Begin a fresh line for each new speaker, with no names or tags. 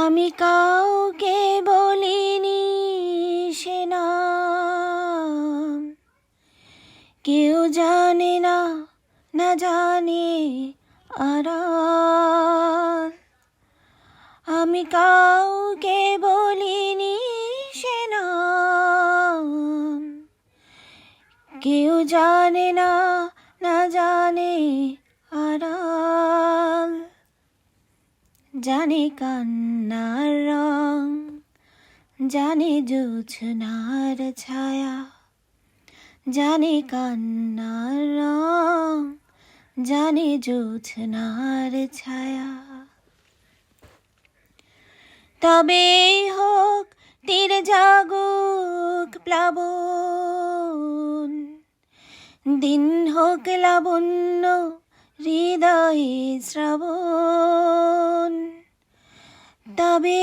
আমি কাউকে বলিনি সে নাম, কেউ জানে না, না জানে আড়াল। আমি কাউকে বলিনি সে নাম, কেউ জানে না, না জানে আড়াল। জানে কান্নার রং, জানে জোছনার ছায়া, জানে কান্নার রং, জানে জোছনার ছায়া। তবে হোক তীর জাগুক প্লাবন, দিন হোক লাবণ্য হৃদয়ে শ্রাবণ। তবে